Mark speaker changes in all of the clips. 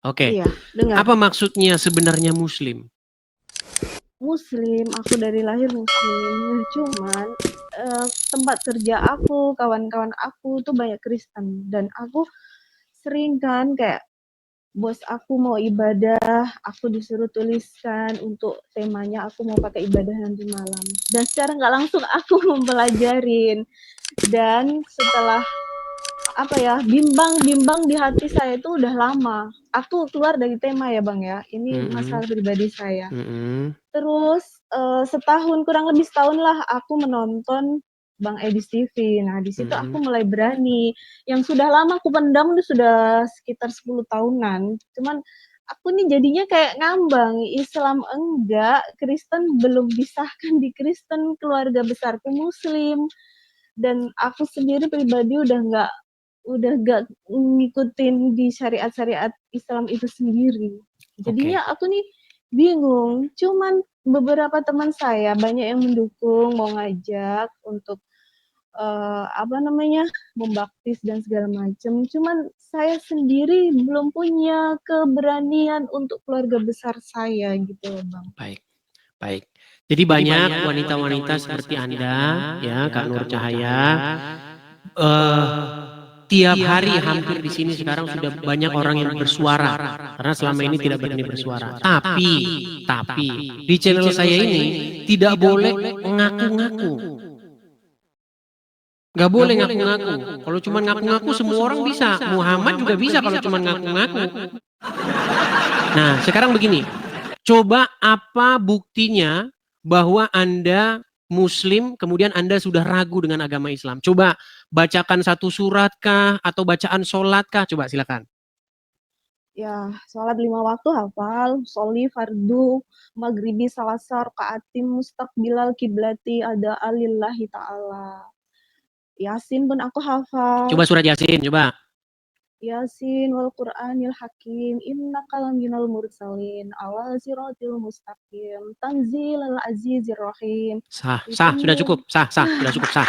Speaker 1: Oke.
Speaker 2: Iya, dengar.
Speaker 1: Apa maksudnya sebenarnya Muslim?
Speaker 2: Muslim, aku dari lahir Muslim. Nah, cuman tempat kerja aku, kawan-kawan aku tuh banyak Kristen dan aku sering kan kayak bos aku mau ibadah, aku disuruh tuliskan untuk temanya aku mau pakai ibadah nanti malam. Dan secara nggak langsung aku mempelajarin. Dan setelah apa ya, bimbang di hati saya itu udah lama. Aku keluar dari tema ya Bang ya, ini masalah pribadi saya. Terus setahun, kurang lebih setahun lah aku menonton Bang Edis TV. Nah di situ aku mulai berani. Yang sudah lama aku pendam itu sudah sekitar 10 tahunan. Cuman aku nih jadinya kayak ngambang, Islam enggak, Kristen belum disahkan di Kristen, keluarga besarku Muslim. Dan aku sendiri pribadi udah gak ngikutin di syariat-syariat Islam itu sendiri. Jadinya aku nih bingung. Cuman beberapa teman saya banyak yang mendukung, mau ngajak untuk apa namanya, membaptis dan segala macam. Cuman saya sendiri belum punya keberanian untuk keluarga besar saya gitu loh Bang.
Speaker 1: Baik. Jadi banyak wanita-wanita seperti Anda, ya Kak Nur Cahaya, tiap hari hampir di sini sekarang sudah banyak orang yang bersuara karena selama ini tidak berani bersuara. Tapi di channel saya ini tidak boleh ngaku-ngaku. Gak boleh ngaku-ngaku. Kalau cuma ngaku-ngaku semua orang bisa. Muhammad juga bisa kalau cuma ngaku-ngaku. Nah, sekarang begini. Coba apa buktinya bahwa Anda Muslim, kemudian Anda sudah ragu dengan agama Islam? Coba bacakan satu surat kah? Atau bacaan sholat kah? Coba silakan.
Speaker 2: Ya, sholat 5 waktu hafal, soli, fardu, maghribi, salasar, kaatim, mustaqbilal, kiblati, ada alillahi ta'ala. Yasin pun aku hafal.
Speaker 1: Coba surat Yasin, coba.
Speaker 2: Yasin wal Qur'anil Hakim, innaka laminal mursalin, ala siratil mustaqim, tanzilal azizir rahim.
Speaker 1: Sah, sudah cukup. Sudah cukup, sah.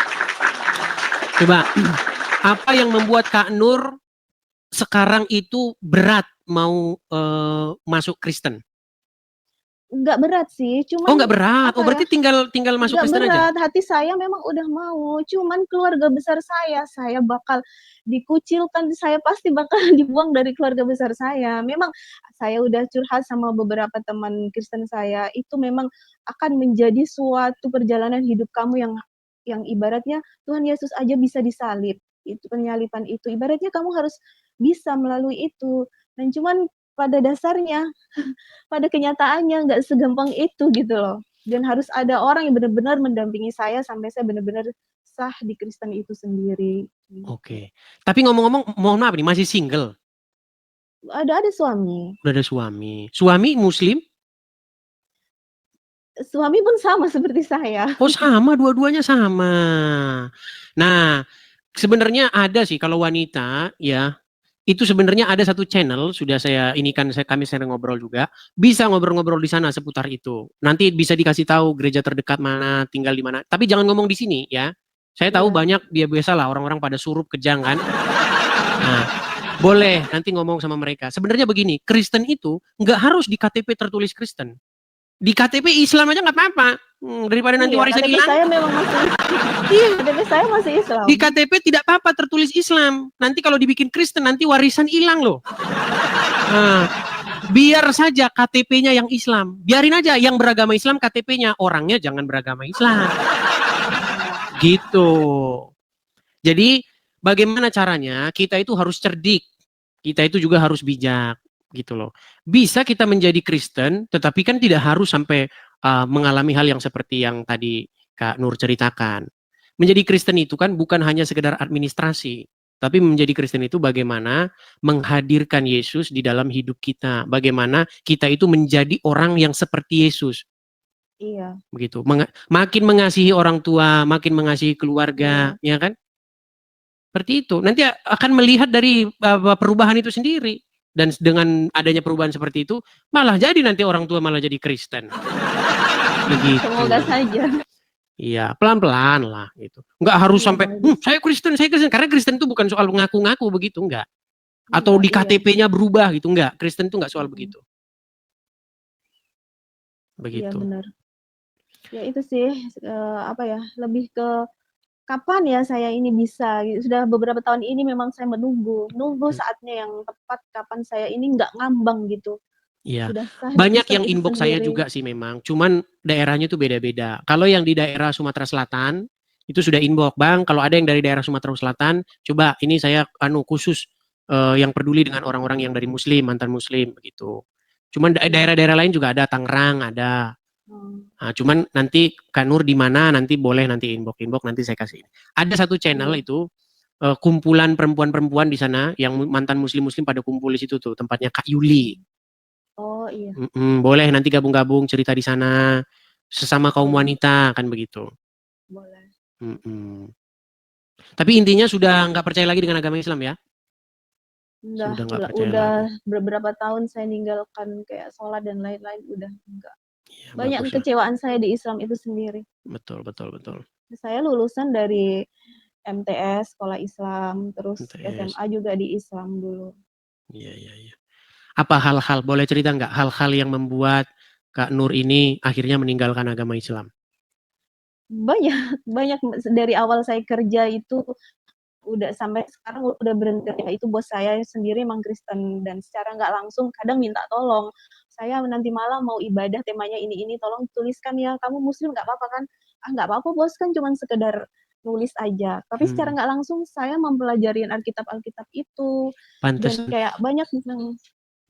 Speaker 1: Coba, apa yang membuat Kak Nur sekarang itu berat mau masuk Kristen?
Speaker 2: Enggak berat sih, cuman
Speaker 1: nggak berat. Berarti tinggal masuk Kristen aja.
Speaker 2: berat, hati saya memang udah mau, cuman keluarga besar saya bakal dikucilkan, saya pasti bakal dibuang dari keluarga besar saya. Memang saya udah curhat sama beberapa teman Kristen saya, itu memang akan menjadi suatu perjalanan hidup kamu yang ibaratnya Tuhan Yesus aja bisa disalib. Itu penyalipan itu. Ibaratnya kamu harus bisa melalui itu. Dan cuman pada dasarnya, pada kenyataannya nggak segampang itu gitu loh. Dan harus ada orang yang benar-benar mendampingi saya sampai saya benar-benar sah di Kristen itu sendiri.
Speaker 1: Oke. Tapi ngomong-ngomong, mohon maaf nih, masih single?
Speaker 2: Ada suami.
Speaker 1: Udah ada suami. Suami Muslim?
Speaker 2: Suami pun sama seperti saya.
Speaker 1: Oh sama, dua-duanya sama. Nah, sebenarnya ada sih kalau wanita ya, itu sebenarnya ada satu channel sudah saya ini kan kami sering ngobrol juga, bisa ngobrol-ngobrol di sana seputar itu. Nanti bisa dikasih tahu gereja terdekat mana, tinggal di mana. Tapi jangan ngomong di sini ya. Saya tahu banyak dia biasalah orang-orang pada surup kejang kan. Nah, boleh nanti ngomong sama mereka. Sebenarnya begini, Kristen itu nggak harus di KTP tertulis Kristen. Di KTP Islam aja nggak apa-apa. Daripada nanti warisan
Speaker 2: KTP
Speaker 1: hilang.
Speaker 2: saya memang masih KTP saya masih Islam.
Speaker 1: Di KTP tidak apa-apa tertulis Islam. Nanti kalau dibikin Kristen nanti warisan hilang loh. Nah, biar saja KTP-nya yang Islam. Biarin aja yang beragama Islam KTP-nya, orangnya jangan beragama Islam. Gitu. Jadi bagaimana caranya? Kita itu harus cerdik. Kita itu juga harus bijak gitu loh. Bisa kita menjadi Kristen, tetapi kan tidak harus sampai mengalami hal yang seperti yang tadi Kak Nur ceritakan. Menjadi Kristen itu kan bukan hanya sekedar administrasi, tapi menjadi Kristen itu bagaimana menghadirkan Yesus di dalam hidup kita. Bagaimana kita itu menjadi orang yang seperti Yesus.
Speaker 2: Iya.
Speaker 1: Begitu. Makin mengasihi orang tua, makin mengasihi keluarga, ya kan? Seperti itu. Nanti akan melihat dari perubahan itu sendiri. Dan dengan adanya perubahan seperti itu, malah jadi nanti orang tua malah jadi Kristen. Begitu.
Speaker 2: Semoga saja.
Speaker 1: Iya, pelan-pelan lah gitu. Nggak harus sampai, saya Kristen. Karena Kristen itu bukan soal ngaku-ngaku begitu, enggak. Atau di
Speaker 2: Iya.
Speaker 1: KTP-nya berubah gitu, enggak. Kristen itu enggak soal
Speaker 2: Mm-mm.
Speaker 1: begitu.
Speaker 2: Iya
Speaker 1: Begitu.
Speaker 2: benar. Ya itu sih apa ya, lebih ke kapan ya saya ini bisa gitu. Sudah beberapa tahun ini memang saya nunggu saatnya yang tepat kapan saya ini nggak ngambang gitu.
Speaker 1: Iya.
Speaker 2: Sudah sah
Speaker 1: Banyak
Speaker 2: Islam
Speaker 1: yang
Speaker 2: itu
Speaker 1: inbox saya
Speaker 2: sendiri.
Speaker 1: juga sih memang. Cuman daerahnya tuh beda-beda. Kalau yang di daerah Sumatera Selatan itu sudah inbox, Bang. Kalau ada yang dari daerah Sumatera Selatan, coba ini saya khusus yang peduli dengan orang-orang yang dari Muslim, mantan Muslim begitu. Cuman
Speaker 2: Iya.
Speaker 1: daerah-daerah lain juga ada, Tangerang ada.
Speaker 2: Hmm.
Speaker 1: Nah, cuman nanti Kak Nur di mana nanti boleh nanti inbox nanti saya kasih. Ada satu channel
Speaker 2: Iya.
Speaker 1: itu kumpulan perempuan-perempuan di sana yang mantan muslim-muslim pada kumpul di situ tuh, tempatnya Kak Yuli.
Speaker 2: Oh iya,
Speaker 1: Boleh nanti gabung-gabung cerita di sana sesama kaum
Speaker 2: boleh,
Speaker 1: wanita kan begitu.
Speaker 2: boleh.
Speaker 1: Mm-mm. Tapi intinya sudah nggak percaya lagi dengan agama Islam ya? Sudah nggak percaya
Speaker 2: Udah
Speaker 1: lagi.
Speaker 2: beberapa tahun saya ninggalkan kayak sholat dan lain-lain udah enggak.
Speaker 1: Ya,
Speaker 2: Banyak
Speaker 1: bagus lah.
Speaker 2: kekecewaan saya di Islam itu sendiri.
Speaker 1: Betul, betul, betul.
Speaker 2: Saya lulusan dari MTS, Sekolah Islam, terus
Speaker 1: MTS.
Speaker 2: SMA juga di Islam dulu.
Speaker 1: Iya, iya, iya. Apa hal-hal, boleh cerita nggak hal-hal yang membuat Kak Nur ini akhirnya meninggalkan agama Islam?
Speaker 2: Banyak, banyak dari awal saya kerja itu udah sampai sekarang udah berhenti ya, itu bos saya sendiri emang Kristen dan secara nggak langsung kadang minta tolong, saya nanti malam mau ibadah temanya ini tolong tuliskan ya, kamu muslim nggak apa-apa kan? Ah nggak apa-apa bos, kan cuman sekedar nulis aja, tapi secara nggak langsung saya mempelajari Alkitab itu dan
Speaker 1: Pantesan,
Speaker 2: kayak banyak yang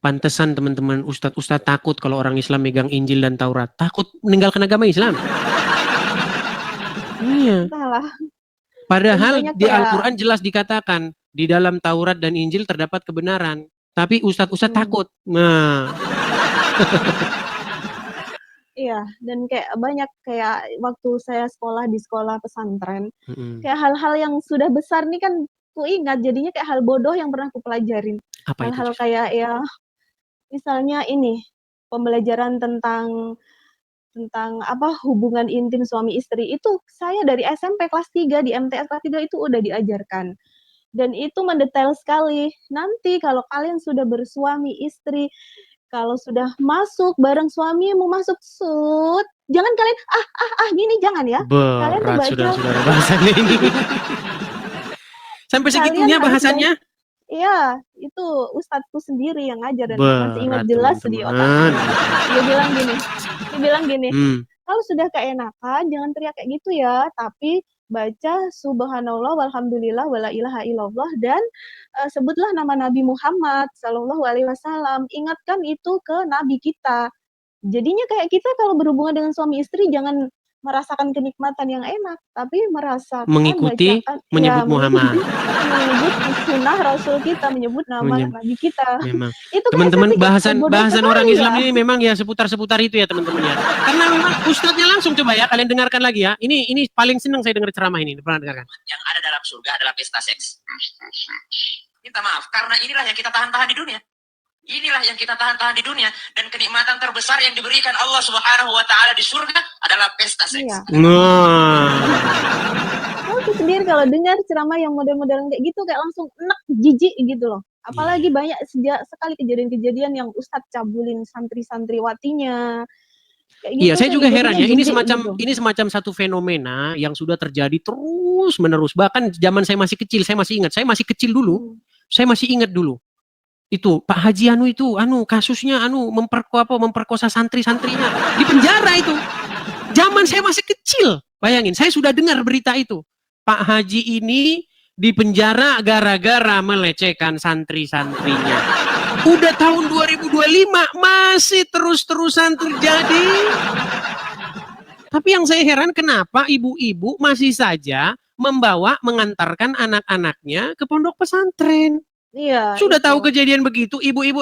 Speaker 1: pantesan teman-teman ustadz-ustadz takut kalau orang Islam megang Injil dan Taurat. Takut meninggalkan agama Islam. Iya.
Speaker 2: entahlah dan
Speaker 1: Padahal
Speaker 2: banyak
Speaker 1: di
Speaker 2: kayak
Speaker 1: Al-Quran jelas dikatakan di dalam Taurat dan Injil terdapat kebenaran. Tapi ustadz-ustadz takut. Nah,
Speaker 2: iya, dan kayak banyak kayak waktu saya sekolah di sekolah pesantren,
Speaker 1: mm-mm.
Speaker 2: kayak hal-hal yang sudah besar nih kan ku ingat jadinya kayak hal bodoh yang pernah ku pelajarin.
Speaker 1: Apa itu?
Speaker 2: Hal-hal kayak ya misalnya ini pembelajaran tentang apa hubungan intim suami istri itu saya dari SMP kelas 3 di MTS kelas 3 itu udah diajarkan. Dan itu mendetail sekali. Nanti kalau kalian sudah bersuami istri, kalau sudah masuk bareng suami mau masuk jangan kalian gini jangan ya. Kalian tuh
Speaker 1: Berat
Speaker 2: baca,
Speaker 1: saudara-saudara bahasannya ini. Sampai
Speaker 2: kalian
Speaker 1: segitunya
Speaker 2: harus baca.
Speaker 1: bahasannya?
Speaker 2: Iya, itu ustadzku sendiri yang ngajar dan masih ingat
Speaker 1: Berat
Speaker 2: jelas di otak
Speaker 1: teman-teman.
Speaker 2: saya. Dia bilang gini, dia bilang gini,
Speaker 1: Hmm.
Speaker 2: kalau sudah keenakan jangan teriak kayak gitu ya, tapi baca subhanallah walhamdulillah wala ilaha illallah dan sebutlah nama Nabi Muhammad sallallahu alaihi wasallam. Ingatkan itu ke nabi kita. Jadinya kayak kita kalau berhubungan dengan suami istri jangan merasakan kenikmatan yang enak, tapi merasakan
Speaker 1: Mengikuti
Speaker 2: bacakan ya
Speaker 1: menyebut Muhammad.
Speaker 2: menyebut sunnah Rasul kita, menyebut nama
Speaker 1: Menyebut,
Speaker 2: Nabi kita.
Speaker 1: memang.
Speaker 2: Itu kayak saya
Speaker 1: Teman-teman
Speaker 2: pikir hal
Speaker 1: bahasan
Speaker 2: bodoh
Speaker 1: bahasan orang
Speaker 2: sekali
Speaker 1: Islam
Speaker 2: ya.
Speaker 1: ini memang ya seputar-seputar itu ya teman-teman ya. Karena memang ustadznya langsung coba ya kalian dengarkan lagi ya. Ini paling senang saya dengar ceramah ini. Pernah dengarkan? Yang ada dalam surga adalah pesta seks. Minta maaf karena inilah yang kita tahan-tahan di dunia. Inilah yang kita tahan-tahan di dunia dan kenikmatan terbesar yang diberikan Allah Subhanahu wa taala di surga adalah pesta seks.
Speaker 2: Iya.
Speaker 1: Nah.
Speaker 2: Aku sendiri kalau dengar ceramah yang model-model kayak gitu kayak langsung enak, jijik gitu loh. Apalagi banyak sekali kejadian-kejadian yang ustadz cabulin santri-santriwatinya. Kayak gitu
Speaker 1: Iya, saya juga
Speaker 2: jadinya
Speaker 1: heran ya.
Speaker 2: jijik gitu.
Speaker 1: Ini semacam satu fenomena yang sudah terjadi terus menerus. Bahkan zaman saya masih kecil, saya masih ingat. Saya masih kecil dulu. Saya masih ingat dulu. Itu Pak Haji itu kasusnya memperkosa santri-santrinya di penjara itu. Zaman saya masih kecil. Bayangin, saya sudah dengar berita itu. Pak Haji ini di penjara gara-gara melecehkan santri-santrinya. Udah tahun 2025 masih terus-terusan terjadi. Tapi yang saya heran kenapa ibu-ibu masih saja mengantarkan anak-anaknya ke pondok pesantren.
Speaker 2: Iya,
Speaker 1: Sudah
Speaker 2: itu.
Speaker 1: tahu kejadian begitu, ibu-ibu,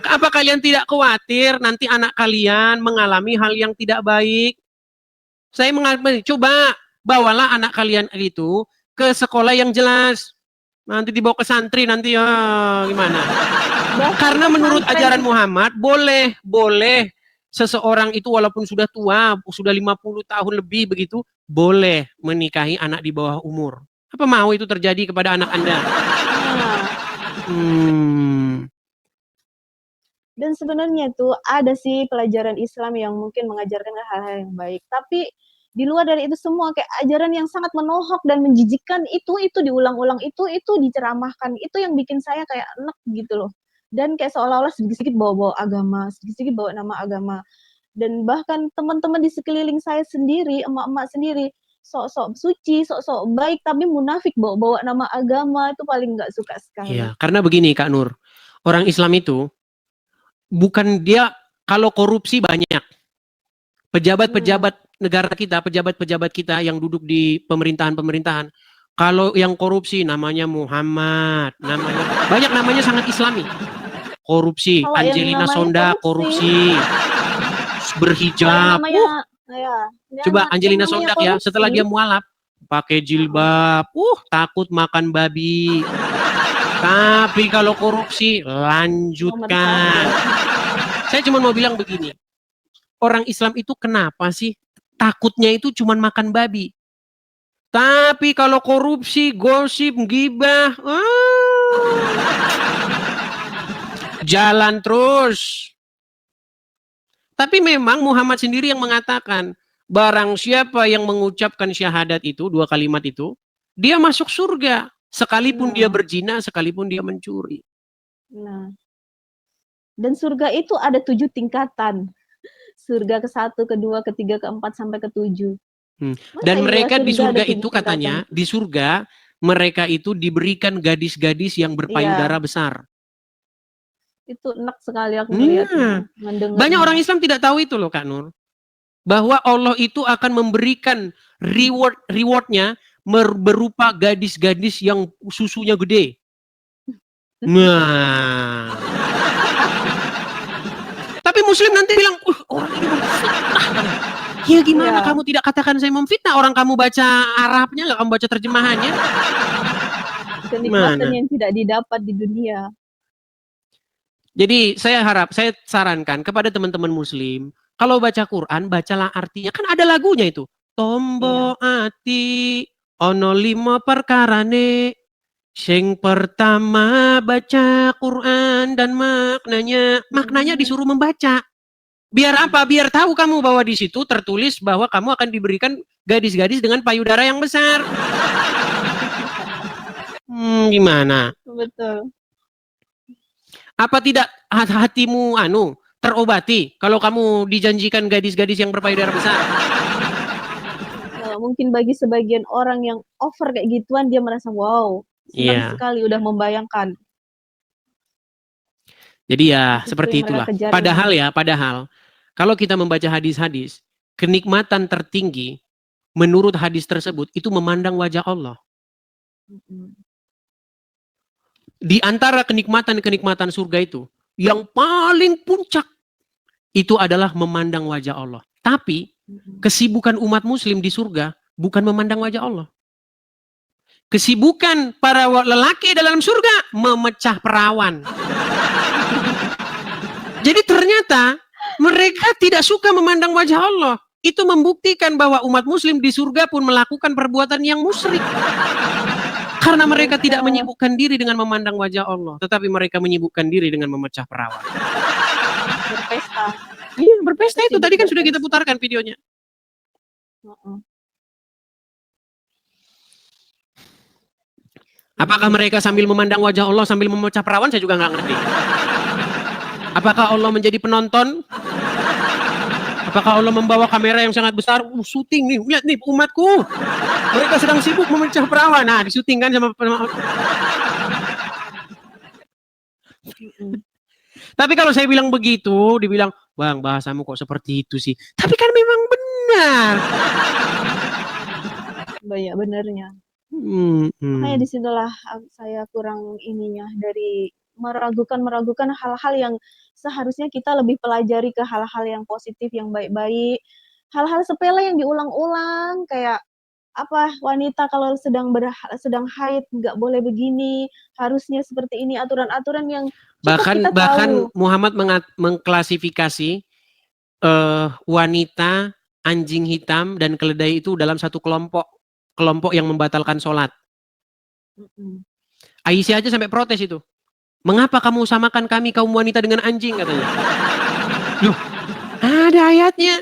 Speaker 1: apa kalian tidak khawatir nanti anak kalian mengalami hal yang tidak baik? Saya mengatakan, coba bawalah anak kalian itu ke sekolah yang jelas. Nanti dibawa ke santri nanti ya gimana? Karena menurut ajaran Muhammad boleh seseorang itu walaupun sudah tua, sudah 50 tahun lebih begitu, boleh menikahi anak di bawah umur. Apa mau itu terjadi kepada anak Anda?
Speaker 2: Nah,
Speaker 1: Hmm.
Speaker 2: dan sebenarnya tuh ada sih pelajaran Islam yang mungkin mengajarkan hal-hal yang baik. Tapi di luar dari itu semua kayak ajaran yang sangat menohok dan menjijikkan itu diulang-ulang, itu diceramahkan. Itu yang bikin saya kayak enek gitu loh. Dan kayak seolah-olah sedikit-sedikit bawa-bawa agama, sedikit-sedikit bawa nama agama. Dan bahkan teman-teman di sekeliling saya sendiri, emak-emak sendiri, sok-sok suci, sok-sok baik, tapi munafik bawa-bawa nama agama, itu paling nggak suka sekali.
Speaker 1: Iya, karena begini Kak Nur. Orang Islam itu bukan dia kalau korupsi banyak.
Speaker 2: Hmm.
Speaker 1: Pejabat-pejabat negara kita, pejabat-pejabat kita yang duduk di pemerintahan-pemerintahan, kalau yang korupsi namanya Muhammad, namanya banyak namanya sangat Islami. Korupsi,
Speaker 2: Kalau yang
Speaker 1: Angelina
Speaker 2: namanya
Speaker 1: Sonda
Speaker 2: korupsi,
Speaker 1: korupsi,
Speaker 2: kalau yang
Speaker 1: berhijab.
Speaker 2: namanya ya,
Speaker 1: Coba
Speaker 2: yang
Speaker 1: Angelina
Speaker 2: namanya
Speaker 1: Sondak ya, setelah dia
Speaker 2: korupsi,
Speaker 1: mualaf pakai
Speaker 2: heeh,
Speaker 1: jilbab, takut makan babi. Tapi kalau korupsi
Speaker 2: nomor satu.
Speaker 1: lanjutkan. Saya cuma mau bilang begini, orang Islam itu kenapa sih takutnya itu cuma makan babi? Tapi kalau korupsi, gosip, gibah, jalan terus. Tapi memang Muhammad sendiri yang mengatakan, barang siapa yang mengucapkan syahadat itu, dua kalimat itu, dia masuk surga. Sekalipun dia
Speaker 2: Nah,
Speaker 1: berzina, sekalipun dia mencuri.
Speaker 2: nah. Dan surga itu ada 7 tingkatan. Surga ke-1, ke-2, ke-3, ke-4 sampai ke-7. Masa
Speaker 1: Dan
Speaker 2: iya
Speaker 1: mereka di
Speaker 2: surga ada
Speaker 1: surga
Speaker 2: 7
Speaker 1: itu
Speaker 2: tingkatan?
Speaker 1: katanya, di surga mereka itu diberikan gadis-gadis yang
Speaker 2: Iya,
Speaker 1: berpayudara besar.
Speaker 2: itu enak sekali aku ngelihatnya,
Speaker 1: Nah, banyak
Speaker 2: mendengarnya.
Speaker 1: orang Islam tidak tahu itu loh Kak Nur. Bahwa Allah itu akan memberikan rewardnya berupa gadis-gadis yang susunya gede. Nah, tapi Muslim nanti bilang, orang ini memfitnah. Ya gimana
Speaker 2: Iya,
Speaker 1: kamu tidak katakan saya memfitnah? Orang kamu baca Arabnya, nggak kamu baca terjemahannya?
Speaker 2: kenikmatan
Speaker 1: Mana?
Speaker 2: yang tidak didapat di dunia.
Speaker 1: Jadi saya harap, saya sarankan kepada teman-teman Muslim, kalau baca Quran, bacalah artinya. Kan ada lagunya itu.
Speaker 2: Iya.
Speaker 1: Tombo ati ono limo perkarane. Sing pertama baca Quran dan maknanya. Maknanya disuruh membaca. Biar apa? Biar tahu kamu bahwa di situ tertulis bahwa kamu akan diberikan gadis-gadis dengan payudara yang besar. Gimana?
Speaker 2: Betul.
Speaker 1: Apa tidak hatimu terobati kalau kamu dijanjikan gadis-gadis yang berpayudara besar?
Speaker 2: Mungkin bagi sebagian orang yang over kayak gituan, dia merasa, wow, senang
Speaker 1: Iya.
Speaker 2: sekali udah membayangkan.
Speaker 1: Jadi ya
Speaker 2: Itu
Speaker 1: seperti
Speaker 2: yang mereka
Speaker 1: itulah.
Speaker 2: kejar memang.
Speaker 1: Padahal kalau kita membaca hadis-hadis, kenikmatan tertinggi menurut hadis tersebut itu memandang wajah Allah.
Speaker 2: Mhm.
Speaker 1: Di antara kenikmatan-kenikmatan surga itu, yang paling puncak itu adalah memandang wajah Allah. Tapi
Speaker 2: Mhm.
Speaker 1: kesibukan umat muslim di surga bukan memandang wajah Allah. Kesibukan para lelaki dalam surga memecah perawan. Jadi ternyata mereka tidak suka memandang wajah Allah. Itu membuktikan bahwa umat muslim di surga pun melakukan perbuatan yang musyrik. Karena mereka tidak
Speaker 2: Mereka
Speaker 1: menyibukkan diri dengan memandang wajah Allah. Tetapi mereka menyibukkan diri dengan memecah perawan.
Speaker 2: berpesta,
Speaker 1: Iya,
Speaker 2: mereka
Speaker 1: berpesta itu.
Speaker 2: sibuk
Speaker 1: Tadi kan sudah kita
Speaker 2: berpesta.
Speaker 1: putarkan videonya.
Speaker 2: Heeh.
Speaker 1: Apakah
Speaker 2: Menarik
Speaker 1: mereka sambil
Speaker 2: sekali.
Speaker 1: memandang wajah Allah sambil memecah perawan? Saya juga nggak ngerti. Apakah Allah menjadi penonton? Apakah Allah membawa kamera yang sangat besar? Syuting nih, lihat nih umatku. Mereka sedang sibuk memecah perawan. Nah, disyuting kan sama.
Speaker 2: Mhm.
Speaker 1: Tapi kalau saya bilang begitu, dibilang, bang bahasamu kok seperti itu sih. Tapi kan memang benar.
Speaker 2: Banyak benernya.
Speaker 1: Hmm,
Speaker 2: Makanya
Speaker 1: hmm.
Speaker 2: disitulah saya kurang ininya dari meragukan hal-hal yang seharusnya kita lebih pelajari ke hal-hal yang positif, yang baik-baik. Hal-hal sepele yang diulang-ulang kayak apa wanita kalau sedang haid nggak boleh begini, harusnya seperti ini aturan-aturan yang cukup kita
Speaker 1: Bahkan
Speaker 2: tahu.
Speaker 1: Muhammad mengklasifikasi wanita, anjing hitam dan keledai itu dalam satu kelompok yang membatalkan sholat.
Speaker 2: Mhm.
Speaker 1: Aisyah aja sampai protes itu. Mengapa kamu samakan kami kaum wanita dengan anjing, katanya. Loh, ada ayatnya.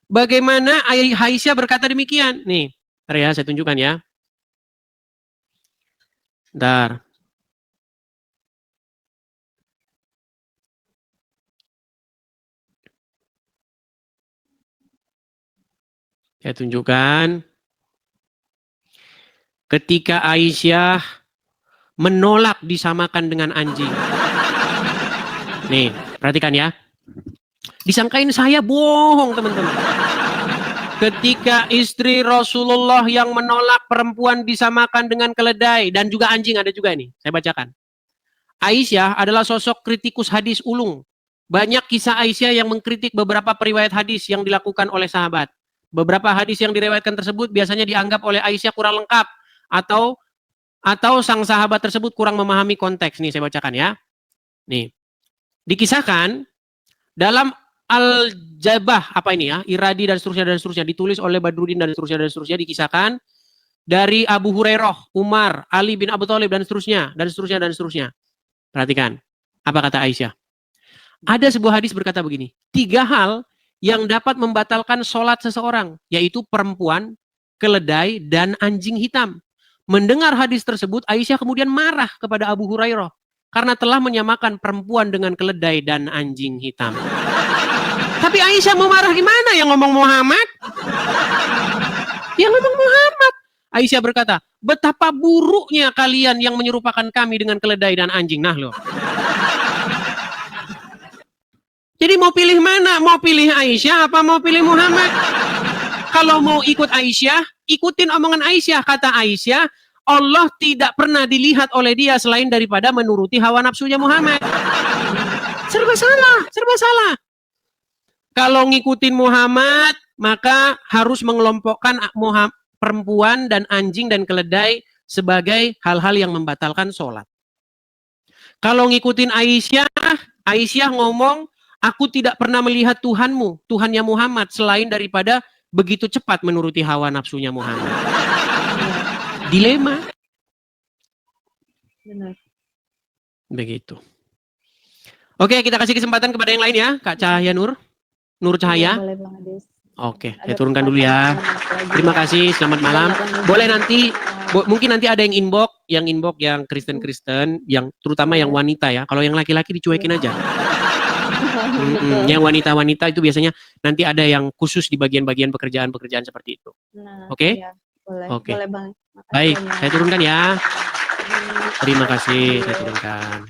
Speaker 1: Bagaimana Aisyah berkata demikian? Nih, bentar ya, saya tunjukkan ya. Bentar. Saya tunjukkan. Ketika Aisyah menolak disamakan dengan anjing. Nih, perhatikan ya. Disangkain saya bohong, teman-teman. Ketika istri Rasulullah yang menolak perempuan disamakan dengan keledai dan juga anjing, ada juga ini. Saya bacakan. Aisyah adalah sosok kritikus hadis ulung. Banyak kisah Aisyah yang mengkritik beberapa periwayat hadis yang dilakukan oleh sahabat. Beberapa hadis yang diriwayatkan tersebut biasanya dianggap oleh Aisyah kurang lengkap atau sang sahabat tersebut kurang memahami konteks. Nih saya bacakan ya. Nih. Dikisahkan dalam Al-Jabah, apa ini ya? Iradi dan seterusnya ditulis oleh Badruddin dan seterusnya dikisahkan dari Abu Hurairah, Umar, Ali bin Abu Thalib dan seterusnya. Perhatikan. Apa kata Aisyah? Ada sebuah hadis berkata begini. 3 hal yang dapat membatalkan sholat seseorang, yaitu perempuan, keledai, dan anjing hitam. Mendengar hadis tersebut, Aisyah kemudian marah kepada Abu Hurairah karena telah menyamakan perempuan dengan keledai dan anjing hitam. Tapi Aisyah mau marah gimana? Yang ngomong Muhammad? Yang ngomong Muhammad. Aisyah berkata, betapa buruknya kalian yang menyerupakan kami dengan keledai dan anjing. Nah loh. Jadi mau pilih mana? Mau pilih Aisyah apa mau pilih Muhammad? Kalau mau ikut Aisyah, ikutin omongan Aisyah. Kata Aisyah, Allah tidak pernah dilihat oleh dia selain daripada menuruti hawa nafsunya Muhammad. Serba salah. Kalau ngikutin Muhammad, maka harus mengelompokkan perempuan dan anjing dan keledai sebagai hal-hal yang membatalkan sholat. Kalau ngikutin Aisyah ngomong, aku tidak pernah melihat Tuhanmu, Tuhannya Muhammad, selain daripada begitu cepat menuruti hawa nafsunya Muhammad. Dilema.
Speaker 2: Benar.
Speaker 1: Begitu. Oke, kita kasih kesempatan kepada yang lain ya, Kak Cahaya Nur Cahaya.
Speaker 2: Boleh Bang Ades.
Speaker 1: Oke, saya turunkan dulu ya. Terima kasih, selamat malam. Boleh nanti, mungkin nanti ada yang inbox yang Kristen, yang terutama yang wanita ya. Kalau yang laki-laki dicuekin aja. Yang wanita-wanita itu biasanya nanti ada yang khusus di bagian-bagian pekerjaan seperti itu.
Speaker 2: Nah,
Speaker 1: Oke?
Speaker 2: Ya, boleh.
Speaker 1: Oke.
Speaker 2: Boleh Bang.
Speaker 1: Baik, saya turunkan ya. Terima kasih, saya turunkan.